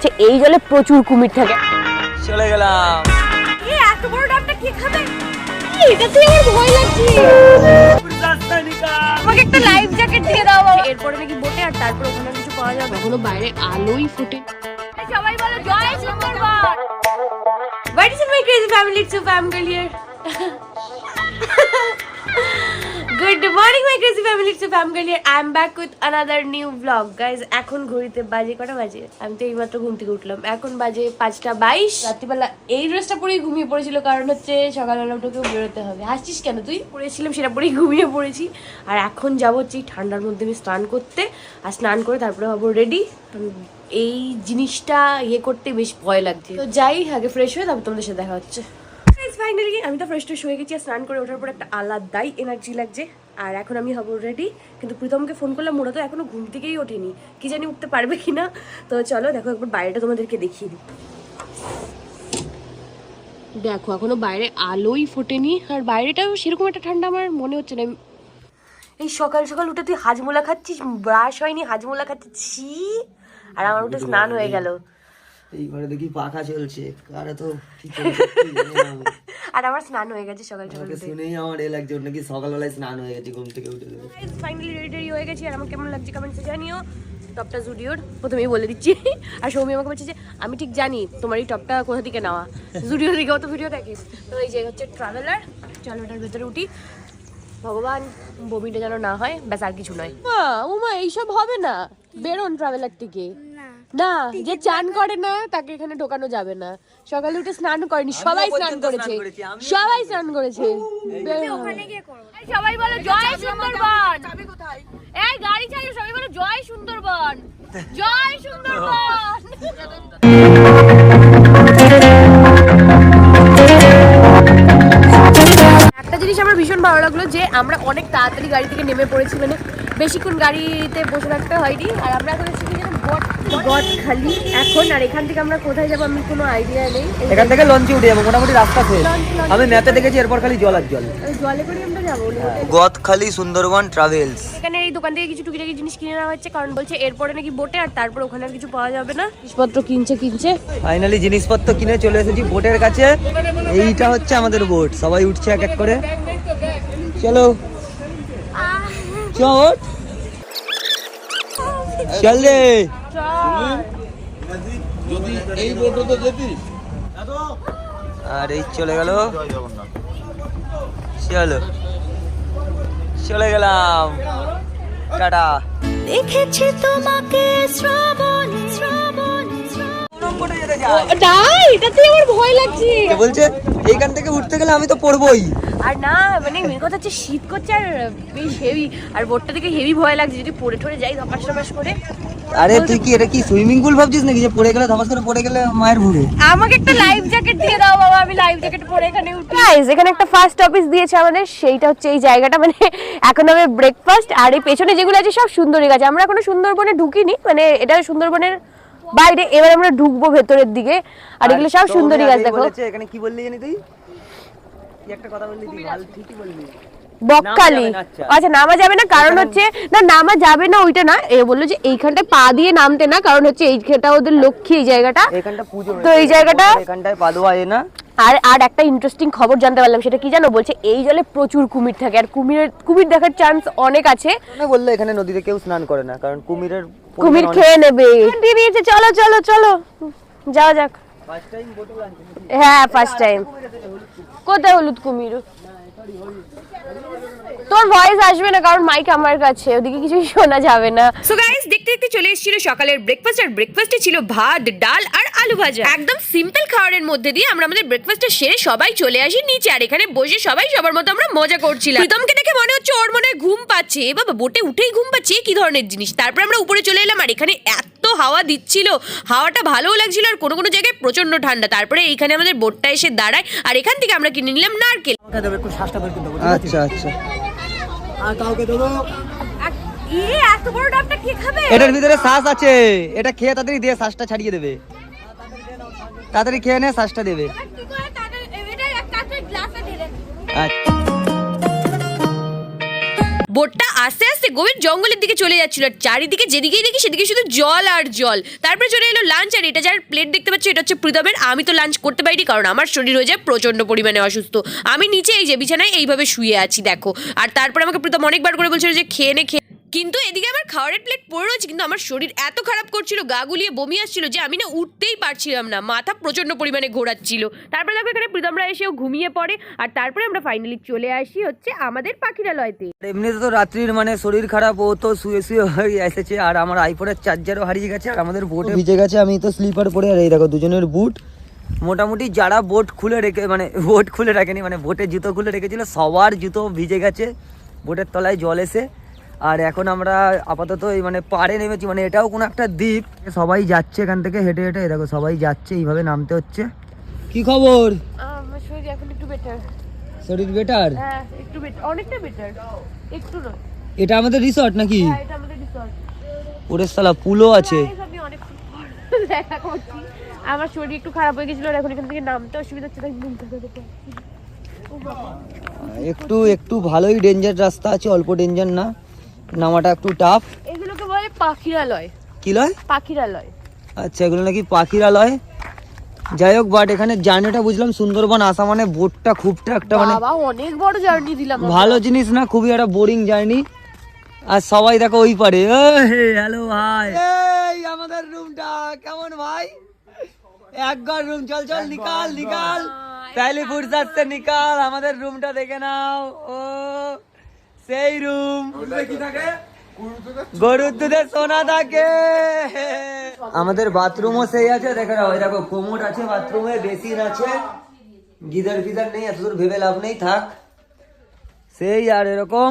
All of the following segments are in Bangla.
বলছে এই জলে প্রচুর কুমির থাকে। চলে গেলাম। এত বড় ডাবটা কে খাবে? এটাতে আমার ভয় লাগছে। আমাকে একটা লাইফ জ্যাকেট দিয়ে দাও বাবা। এরপরে নাকি বোটে আর তারপর ওখানে কিছু পাওয়া যাবে। এখনো বাইরে আলোই ফোটে। সবাই বলো জয় Sundarban. What is my crazy family? It's a family here. Good morning my crazy family, it's a family here. I'm back with another new vlog guys. এখন ঘড়িতে বাজে কটা বাজে? আমি তো এইমাত্র ঘুম থেকে উঠলাম। এখন বাজে 5:22। রাত্রিবেলা এই ড্রেসটা পরেই ঘুমিয়ে পড়েছিল, কারণ হচ্ছে সকালবেলা উঠে বেরোতে হবে। হাসছিস কেন তুই? পরেছিলাম সেটা পরেই ঘুমিয়ে পড়েছি। আর এখন যাবো হচ্ছে ঠান্ডার মধ্যে আমি স্নান করতে, আর স্নান করে তারপরে হবো রেডি। এই জিনিসটা করতে বেশ ভয় লাগছে, তো যাই আগে ফ্রেশ হয়ে তারপর তোমাদের সাথে দেখা হচ্ছে। ফাইনালি আমি তো ফ্রেশ হয়ে গেছি, আর স্নান করে ওঠার পর একটা আলাদাই এনার্জি লাগছে। আর এখন আমি হব রেডি, কিন্তু প্রীতমকে ফোন করলাম, ওরা তো এখনো ঘুম থেকেই ওঠেনি, কি জানি উঠতে পারবে কিনা। তো চলো দেখো একবার বাইরেটা তোমাদেরকে দেখিয়ে দিই। দেখো এখনো বাইরে আলোই ফোটেনি, আর বাইরেটাও সেরকম একটা ঠান্ডা আমার মনে হচ্ছে না। এই সকাল সকাল উঠে তুই হাজমোলা খাচ্ছিস, ব্রাশ হয়নি, হাজমোলা খাচ্ছিস, আর আমার উঠে স্নান হয়ে গেল। এই ঘরে দেখি পাখা চলছে, কারে তো আর আমার স্নান হয়ে গেছে সকাল সকাল উঠে। শুনেই আমার লাগছে নাকি সকালবেলায় স্নান হয়ে গেছে ঘুম থেকে উঠে। ফাইনালি রেডি হয়ে গেছি, আর আমার কেমন লাগছে কমেন্টসে জানিও। টপটা জুডিওর, প্রথমেই বলে দিচ্ছি। আর সৌমি আমাকে বলছে যে আমি ঠিক জানি তোমার এই টপটা কোথা থেকে নেওয়া, জুডিও থেকে। অত ভিডিও দেখিস তো। এই যে হচ্ছে ট্রাভেলার, চলো ওটার ভেতরে উঠি। ভগবান বমিটা যেন না হয়, ব্যাস আর কিছু নয়। উমা এইসব হবে না, বেরোন ট্রাভেলার থেকে। না, যে চান করে না তাকে এখানে ঢোকানো যাবে না। সকালে উঠে স্নান করেনি, সবাই স্নান করেছে, সবাই স্নান করেছে। সবাই বলো জয় সুন্দরবন। এই গাড়ি চালিয়ে সবাই বলো জয় সুন্দরবন, জয় সুন্দরবন। একটা জিনিস আমার ভীষণ ভালো লাগলো যে আমরা অনেক তাড়াতাড়ি গাড়ি থেকে নেমে পড়েছি, মানে বেশিক্ষণ গাড়িতে বসে থাকতে হয়নি। আর আমরা এখন এসেছি গদখালি এখন, আর এখান থেকে আমরা কোথায় যাবো আমি কোনো আইডিয়া নেই। এখান থেকে লঞ্চে উঠে যাবো, মোটামুটি রাস্তা শেষ। আমি ম্যাপে দেখেছি এরপর খালি জল আর জল। জলে করে আমরা যাবো গদখালি সুন্দরবন ট্রাভেলস। এখানে এই দোকান থেকে কিছু টুকিটাকি জিনিস কিনে নেওয়া হচ্ছে, কারণ বলছে এরপরে নাকি বোটে আর তারপর ওখানে আর কিছু পাওয়া যাবে না। জিনিসপত্র কিনছে। ফাইনালি জিনিসপত্র কিনে চলে এসেছি বোটের কাছে। এইটা হচ্ছে আমাদের বোট, সবাই উঠছে এক এক করে। চলো চল চল রে। আর এই চলে গেল, চলে গেলাম, টাটা। দেখেছি তোমাকে শ্রাবণে এটাতে আমার ভয় লাগছে। বলছে এইখান থেকে উঠতে গেলে আমি তো পড়বই। আর না মানে মেন কথা হচ্ছে শীত করছে আর বেশ হেভি, আর বোটটা থেকে হেভি ভয় লাগছে যদি পড়ে ঠরে যাই ধপাস করে। আরে তুই কি এটা কি সুইমিং পুল ভাবছিস নাকি যে পড়ে গেলে ধপাস করে পড়ে গেলে মায়ের ভুরে? আমাকে একটা লাইফ জ্যাকেট দিয়ে দাও বাবা, আমি লাইফ জ্যাকেট পরে এখানে উঠি। গাইস এখানে একটা ফার্স্ট অফিস দিয়েছে আমাদের, সেইটা হচ্ছে এই জায়গাটা, মানে এখন হবে ব্রেকফাস্ট। আর এই পেছনে যেগুলো আছে সব সুন্দরী গাছ। আমরা এখনো সুন্দরবনে ঢুকিনি, মানে এটা সুন্দরবনের বাইরে, এবার আমরা ঢুকবো ভেতরের দিকে। আর এগুলো সব সুন্দরী গাছ। দেখো এখানে কি বললি জানি তুই? কি একটা কথা বললি তুই, ভালো ঠিকই বললি। বকখালি। আচ্ছা নামা যাবে না, কারণ হচ্ছে না নামা যাবে না ওইটা না, এ বললো যে এইখানটায় পা দিয়ে নামতে না, কারণ হচ্ছে এইখানটা ওদের লক্ষ্মী এই জায়গাটা, এখানটা পূজো, তো এই জায়গাটা এখানটায় পা দেওয়া না। আর একটা ইন্টারেস্টিং খবর জানতে পারলাম, সেটা কি জানো? বলছে এই জলে প্রচুর কুমির থাকে, আর কুমির দেখার চান্স অনেক আছে। বললো এখানে নদীতে কেউ স্নান করে না, কারণ কুমির খেয়ে নেবে। চলো চলো চলো যাওয়া যাক। হ্যাঁ ফার্স্ট টাইম। কোথায় হলুদ কুমির? তোর ভয়েস আসবে না, কারণ মাইক আমার কাছে, ওদিকে কিছু শোনা যাবে না। সো গাইস দেখতে দেখতে চলে এসেছিল সকালের ব্রেকফাস্ট, আর ব্রেকফাস্টে ছিল ভাত, ডাল আর আলু ভাজা। একদম সিম্পল খাবারের মধ্যে দিয়ে আমরা আমাদের ব্রেকফাস্টটা সেরে সবাই চলে আসি নিচে, আর এখানে বসে সবাই সবার মতো আমরা মজা করছিলাম। প্রীতমকে দেখে মনে হচ্ছে ওর মনে ঘুম পাচ্ছে, বাবা বোটে উঠেই ঘুম পাচ্ছে, কি ধরনের জিনিস। তারপর আমরা উপরে চলে এলাম, আর এখানে এত হাওয়া দিচ্ছিল, হাওয়াটা ভালোও লাগছিল, আর কোনো কোনো জায়গায় প্রচন্ড ঠান্ডা। তারপরে এইখানে আমাদের বোটটা এসে দাঁড়ায়, আর এখান থেকে আমরা কিনে নিলাম নারকেল। আচ্ছা আচ্ছা, আর কাউকে দেবো। এত বড় ডাবটা কে খাবে? এটার ভিতরে শ্বাস আছে, এটা খেয়ে তাড়াতাড়ি দিয়ে শ্বাসটা ছাড়িয়ে দেবে। তাড়াতাড়ি খেয়ে নে, শ্বাসটা দেবে। বোটটা আস্তে আস্তে গভীর জঙ্গলের দিকে চলে যাচ্ছিল আর চারিদিকে যেদিকেই দেখি সেদিকে শুধু জল আর জল। তারপরে চলে এলো লাঞ্চ, আর এটা যার প্লেট দেখতে পাচ্ছ এটা হচ্ছে প্রীতমের। আমি তো লাঞ্চ করতে পারিনি কারণ আমার শরীর হয়ে যায় প্রচন্ড পরিমাণে অসুস্থ। আমি নিচে এই যে বিছানায় এইভাবে শুয়ে আছি দেখো। আর তারপরে আমাকে প্রীতম অনেকবার করে বলছিল যে খেয়ে নে, কিন্তু এদিকে আমার খাবারের প্লেট পড়ে রয়েছে, কিন্তু আমার শরীর এত খারাপ করছিল, গা গুলিয়ে বমি আসছিল যে আমি না উঠতেই পারছিলাম না, মাথা প্রচন্ড পরিমাণে ঘোরাচ্ছিল। তারপরে দেখো এখানে প্রীতমরা এসেও ঘুমিয়ে পড়ে, আর তারপরে আমরা ফাইনালি চলে আসি হচ্ছে আমাদের পাখিরালয়তে। এমনিতে তো রাত্রির মানে শরীর খারাপ, ও তো শুয়ে শুয়ে এসেছে, আর আমার আইফোনের চার্জারও হারিয়ে গেছে, আর আমাদের বোটে ভিজে গেছে। আমি তো স্লিপার পরে, আর এই দেখো দুজনের বুট। মোটামুটি যারা বোট খুলে রেখে মানে বোট খুলে রাখেনি, মানে বোটের জুতো খুলে রেখেছিল, সবার জুতো ভিজে গেছে বোটের তলায় জল এসে। আর এখন আমরা আপাতত এই মানে পাড়ে নেমেছি, মানে এটাও কোনো একটা দ্বীপ। সবাই যাচ্ছে এখান থেকে হেঁটে হেঁটে, দেখো সবাই যাচ্ছে, এইভাবে নামতে হচ্ছে। কি খবর? আমার শরীর এখন একটু বেটার। শরীর বেটার? হ্যাঁ একটু বেটার, অনেকটা বেটার, একটু না। এটা আমাদের রিসর্ট নাকি? হ্যাঁ এটা আমাদের রিসর্ট। ওরে শালা পুলও আছে। আমি অনেক দেখা করছি, আমার শরীর একটু খারাপ হয়ে গেছিল, আর এখন এখান থেকে নামতে অসুবিধা হচ্ছে, তাই ঘুমতে হবে। একটু একটু ভালোই ডেঞ্জার রাস্তা আছে, অল্প ডেঞ্জার না, নামাটা একটু টাফ। এগুলোকে বলে পাখিরালয়। কি লয়? পাখিরালয়। আচ্ছা এগুলো নাকি পাখিরালয়। যাই হোক, বাট এখানে জার্নিটা বুঝলাম সুন্দরবন আসা মানে বোটটা খুবটা একটা মানে বাবা অনেক বড় জার্নি দিলাম। ভালো জিনিস না, খুবই একটা বোরিং জার্নি। আর সবাই দেখো ওই পারে। হ্যালো ভাই, এই আমাদের রুমটা কেমন ভাই? এক ঘর রুম, চল চল নিকাল নিকাল, পহলি ফুরসত সে নিকাল। আমাদের রুমটা দেখে নাও, ও সেই রুম। কি থাকে? গরুর দুধে সোনা থাকে। আমাদের বাথরুমও সেই আছে, দেখে নাও। দেখো কোমোড আছে বাথরুমে, বেসিন আছে, গিজার ফিজার নেই, এতদূর ভেবে লাভ নেই, থাক সেই। আর এরকম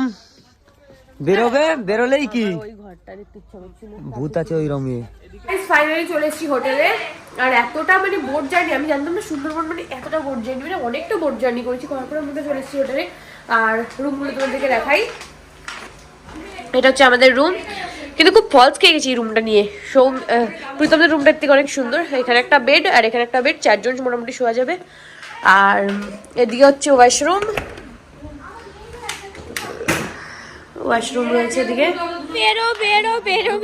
বেরোবে, বেরোলেই কি ওই ঘরটা দেখতে ইচ্ছা করছিল, ভূত আছে ওই রুমে। ফাইনালি চলে এসেছি হোটেলে। আর এতটা মানে বোট জার্নি, আমি জানতাম না সুন্দরবন মানে এতটা বোট জার্নি, মানে অনেকটা বোট জার্নি করেছি। করার পরে আমরা চলে এসেছি হোটেলে, আর রুমগুলো তোমাদেরকে দেখাই। এটা হচ্ছে আমাদের রুম, কিন্তু খুব ফলস খেয়ে গেছি এই রুমটা নিয়ে। প্রীতমদের রুমটার থেকে অনেক সুন্দর। এখানে একটা বেড আর এখানে একটা বেড, 4 জন মোটামুটি শোয়া যাবে। আর এদিকে হচ্ছে ওয়াশরুম, ওয়াশরুম রয়েছে এদিকে।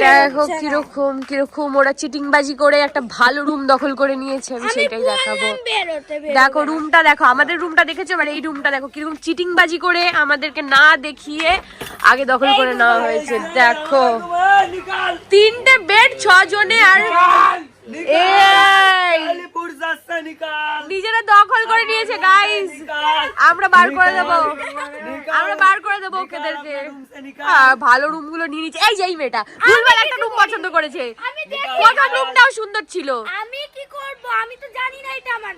দেখো কিরকম কিরকম ওরা চিটিংবাজি করে একটা ভালো রুম দখল করে নিয়েছে, আমি সেটাই দেখাবো। দেখো রুমটা দেখো, আমাদের রুমটা দেখেছো, মানে এই রুমটা দেখো কিরকম চিটিংবাজি করে আমাদেরকে না দেখিয়ে আগে দখল করে নেওয়া হয়েছে। দেখো 3টে বেড 6 জনে, আর নিজেরা দখল করে নিয়েছে গাইস। আমরা বার করে দেবো, আমরা বার করে দেবো ওদেরকে। ভালো রুম গুলো নিয়ে নিচ্ছে। এই যে এই মেয়েটা ভুলভাল একটা রুম পছন্দ করেছে, প্রথম রুমটাও সুন্দর ছিল। আমি কি করব, আমি তো জানি না এটা আমার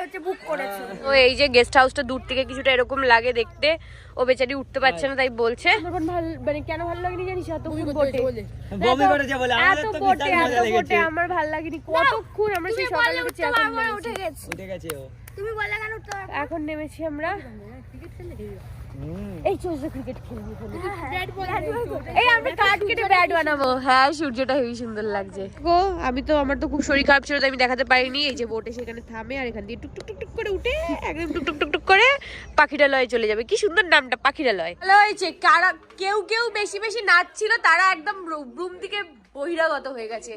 হচ্ছে বুক করেছে। তো এই যে গেস্ট হাউসটা দূর থেকে কিছুটা এরকম লাগে দেখতে। ও বেচারি উঠতে পারছে না, তাই বলছে। মানে কেন ভালো লাগেনি জানিস? এত বমি করেছে বলে আমাদের তো বিশাল মজা লেগেছে। আমার ভালো লাগেনি, কতক্ষণ আমরা সেই সকালে উঠেছি, এখন উঠে গেছে, উঠে গেছে ও। তুমি বলে কেন উঠতে পারবে? এখন নেমেছি আমরা। এই চলছে ক্রিকেট খেলবো, এই আমরা কাট কেটে ব্যাট বানাবো। হ্যাঁ সূর্যটা হেবি সুন্দর লাগছে গো। আমি তো আমার তো খুব শরীর খারাপ ছিল, তাই আমি দেখাতে পারিনি। এই যে বোটে সেখানে থামে, আর এখান দিয়ে টুক টুক টুক টুক করে উঠে একদম টুক টুক টুক টুক করে পাখিরালয়ে চলে যাবে। কি সুন্দর নামটা, পাখিরালয়। ভালো হয়েছে। কারা কেউ কেউ বেশি বেশি নাচছিল, তারা একদম রুম থেকে বহিরাগত হয়ে গেছে।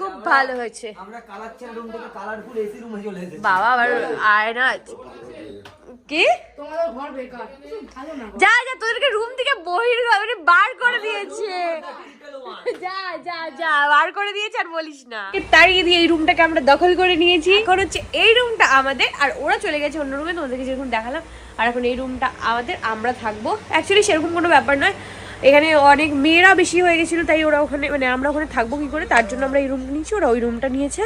খুব ভালো হয়েছে। আমরা কালারচেন রুম থেকে কালারফুল এসি রুমে চলে এসেছি। বাবা আবার আয়না কি যা যা, তোদেরকে রুম থেকে মানে বার করে দিয়েছে। যা যা যা, বার করে দিয়েছে, আর বলিস না। তাড়িয়ে দিয়ে এই রুমটাকে আমরা দখল করে নিয়েছি। এখন হচ্ছে এই রুমটা আমাদের, আর ওরা চলে গেছে অন্য রুমে, তোমাদেরকে যেরকম দেখালাম। আর এখন এই রুমটা আমাদের, আমরা থাকবো। অ্যাকচুয়ালি সেরকম কোনো ব্যাপার নয়, এখানে অনেক মেয়েরা বেশি হয়ে গেছিল, তাই ওরা ওখানে মানে আমরা ওখানে থাকবো কি করে, তার জন্য আমরা এই রুমটা নিয়েছি, ওরা ওই রুমটা নিয়েছে।